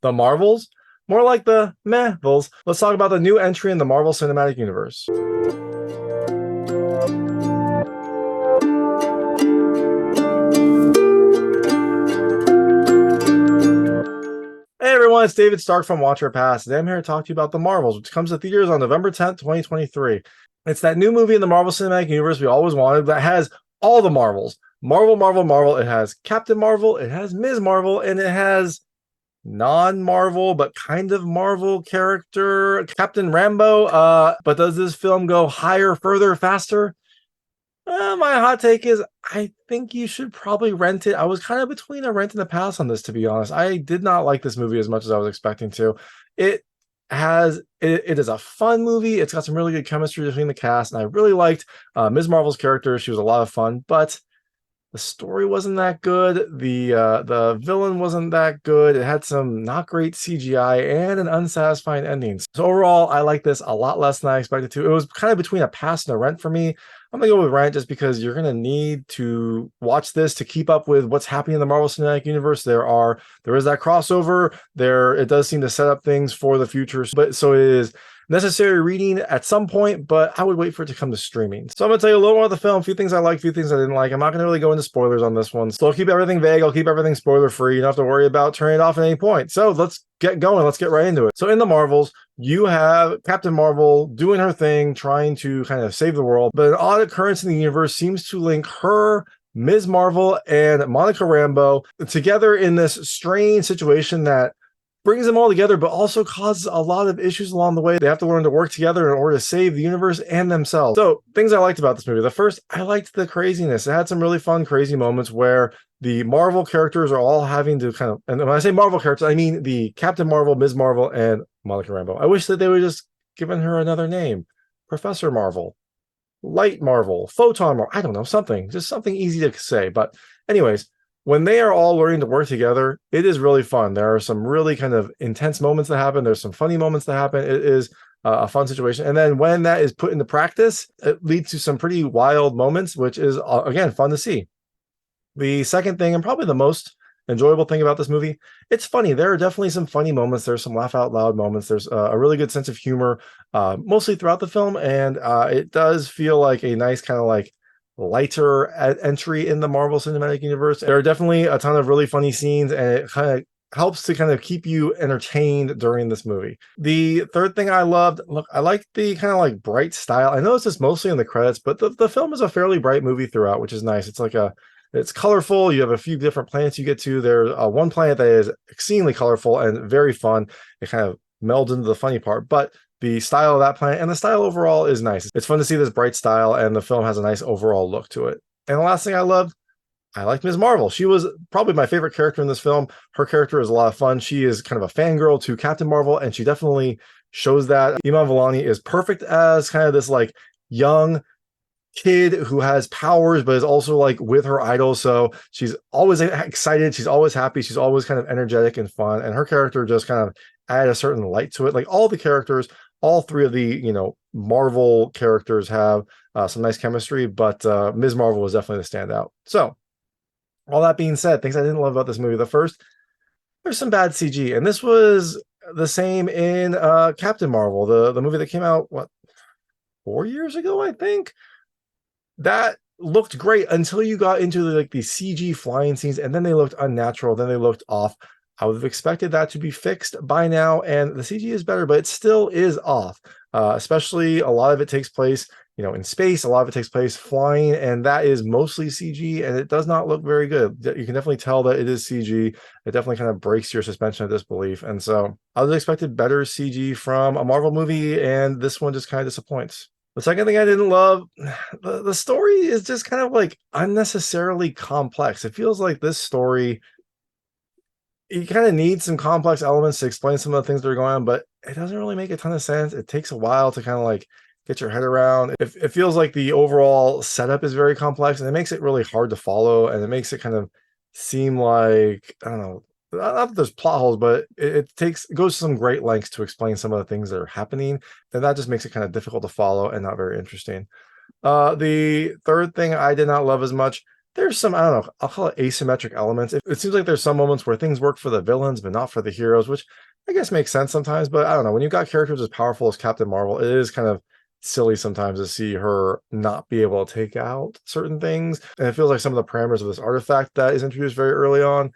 The Marvels? More like the meh-vels. Let's talk about the new entry in the Marvel Cinematic Universe. Hey everyone, it's David Stark from Watch Our Past, and I'm here to talk to you about The Marvels, which comes to theaters on November 10th, 2023. It's that new movie in the Marvel Cinematic Universe we always wanted that has all the Marvels. Marvel, Marvel, Marvel. It has Captain Marvel, it has Ms. Marvel, and it has non-Marvel but kind of Marvel character Captain Rambeau. But does this film go higher, further, faster? My hot take is I think you should probably rent it. I was kind of between a rent and a pass on this, to be honest. I did not like this movie as much as I was expecting to. It is a fun movie. It's got some really good chemistry between the cast, and I really liked Ms. Marvel's character. She was a lot of fun, but the story wasn't that good. The villain wasn't that good. It had some not great CGI and an unsatisfying ending. So overall, I like this a lot less than I expected to. It was kind of between a pass and a rent for me. I'm gonna go with rent just because you're gonna need to watch this to keep up with what's happening in the Marvel Cinematic Universe. There is that crossover. It does seem to set up things for the future, but so it is necessary reading at some point, but I would wait for it to come to streaming. So I'm gonna tell you a little more about the film, a few things I like, a few things I didn't like. I'm not gonna really go into spoilers on this one. So I'll keep everything vague, I'll keep everything spoiler free. You don't have to worry about turning it off at any point. So let's get going, let's get right into it. So in the Marvels, you have Captain Marvel doing her thing, trying to kind of save the world, but an odd occurrence in the universe seems to link her, Ms. Marvel, and Monica Rambeau together in this strange situation that brings them all together, but also causes a lot of issues along the way. They have to learn to work together in order to save the universe and themselves. So things I liked about this movie. The first, I liked the craziness. It had some really fun, crazy moments where the Marvel characters are all having to kind of, and when I say Marvel characters, I mean the Captain Marvel, Ms. Marvel, and Monica Rambeau. I wish that they would just given her another name. Professor Marvel, Light Marvel, Photon Marvel, I don't know, just something easy to say. But anyways, when they are all learning to work together, it is really fun. There are some really kind of intense moments that happen. There's some funny moments that happen. It is a fun situation. And then when that is put into practice, it leads to some pretty wild moments, which is, again, fun to see. The second thing, and probably the most enjoyable thing about this movie, it's funny. There are definitely some funny moments. There's some laugh out loud moments. There's a really good sense of humor, mostly throughout the film. And it does feel like a nice kind of like lighter entry in the Marvel Cinematic Universe. There are definitely a ton of really funny scenes, and it kind of helps to kind of keep you entertained during this movie. The third thing I loved, look, I like the kind of like bright style. I know it's just mostly in the credits, but the film is a fairly bright movie throughout, which is nice. It's colorful. You have a few different planets you get to. There's one planet that is exceedingly colorful and very fun. It kind of melds into the funny part, but the style of that planet and the style overall is nice. It's fun to see this bright style, and the film has a nice overall look to it. And the last thing I loved, I liked Ms. Marvel. She was probably my favorite character in this film. Her character is a lot of fun. She is kind of a fangirl to Captain Marvel, and she definitely shows that. Iman Vellani is perfect as kind of this like young kid who has powers but is also like with her idol, so she's always excited, she's always happy, she's always kind of energetic and fun, and her character just kind of add a certain light to it. Like all the characters, all three of the Marvel characters have some nice chemistry, but Ms. Marvel was definitely the standout. So all that being said, things I didn't love about this movie. The first, there's some bad CG, and this was the same in Captain Marvel, the movie that came out 4 years ago, I think. That looked great until you got into the CG flying scenes, and then they looked unnatural, then they looked off. I would have expected that to be fixed by now, and the CG is better, but it still is off. Especially a lot of it takes place, in space. A lot of it takes place flying, and that is mostly CG, and it does not look very good. You can definitely tell that it is CG. It definitely kind of breaks your suspension of disbelief, and so I would have expected better CG from a Marvel movie, and this one just kind of disappoints. The second thing I didn't love, the story is just kind of like unnecessarily complex. It feels like this story, you kind of need some complex elements to explain some of the things that are going on, but it doesn't really make a ton of sense. It takes a while to kind of like get your head around. It feels like the overall setup is very complex, and it makes it really hard to follow, and it makes it kind of seem like, I don't know, not that there's plot holes, but it goes to some great lengths to explain some of the things that are happening, and that just makes it kind of difficult to follow and not very interesting. The third thing I did not love as much, there's some, I don't know, I'll call it asymmetric elements. It seems like there's some moments where things work for the villains, but not for the heroes, which I guess makes sense sometimes. But I don't know, when you've got characters as powerful as Captain Marvel, it is kind of silly sometimes to see her not be able to take out certain things. And it feels like some of the parameters of this artifact that is introduced very early on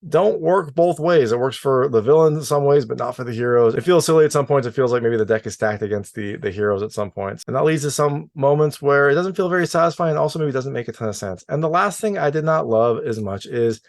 don't work both ways. It works for the villains in some ways, but not for the heroes. It feels silly at some points. It feels like maybe the deck is stacked against the heroes at some points. And that leads to some moments where it doesn't feel very satisfying and also maybe doesn't make a ton of sense. And the last thing I did not love as much is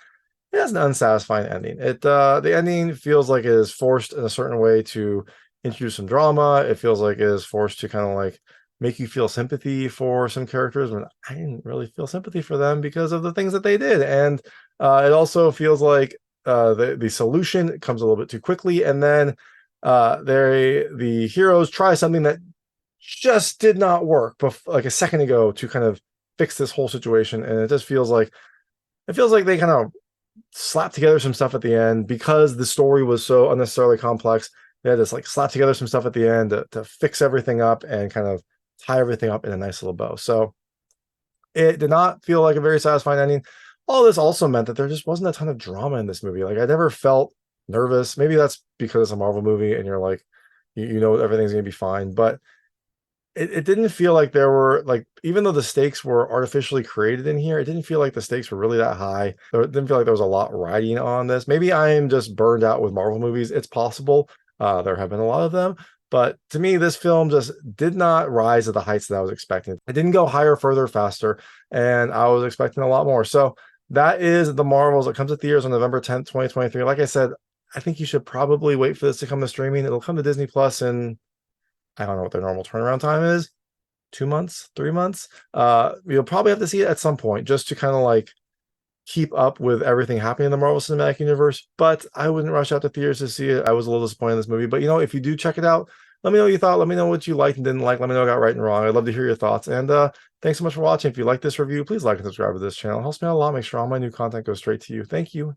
it has an unsatisfying ending. The ending feels like it is forced in a certain way to introduce some drama. It feels like it is forced to kind of like make you feel sympathy for some characters when I didn't really feel sympathy for them because of the things that they did. And it also feels like the solution comes a little bit too quickly, and then the heroes try something that just did not work like a second ago to kind of fix this whole situation, and it just feels like they kind of slapped together some stuff at the end because the story was so unnecessarily complex. They had to like slap together some stuff at the end to fix everything up and kind of tie everything up in a nice little bow. So it did not feel like a very satisfying ending. All this also meant that there just wasn't a ton of drama in this movie. Like I never felt nervous. Maybe that's because it's a Marvel movie and you're like, you know, everything's going to be fine. But it didn't feel like there were like, even though the stakes were artificially created in here, it didn't feel like the stakes were really that high. It didn't feel like there was a lot riding on this. Maybe I am just burned out with Marvel movies. It's possible. There have been a lot of them. But to me, this film just did not rise to the heights that I was expecting. It didn't go higher, further, faster, and I was expecting a lot more. So that is The Marvels. It comes to theaters on November 10th, 2023. Like I said, I think you should probably wait for this to come to streaming. It'll come to Disney Plus in, I don't know what their normal turnaround time is, 2 months, 3 months. You'll probably have to see it at some point just to kind of like keep up with everything happening in the Marvel Cinematic Universe, but I wouldn't rush out to theaters to see it. I was a little disappointed in this movie, but you know, if you do check it out, let me know what you thought. Let me know what you liked and didn't like. Let me know what I got right and wrong. I'd love to hear your thoughts. And thanks so much for watching. If you like this review, please like and subscribe to this channel. It helps me out a lot. Make sure all my new content goes straight to you. Thank you.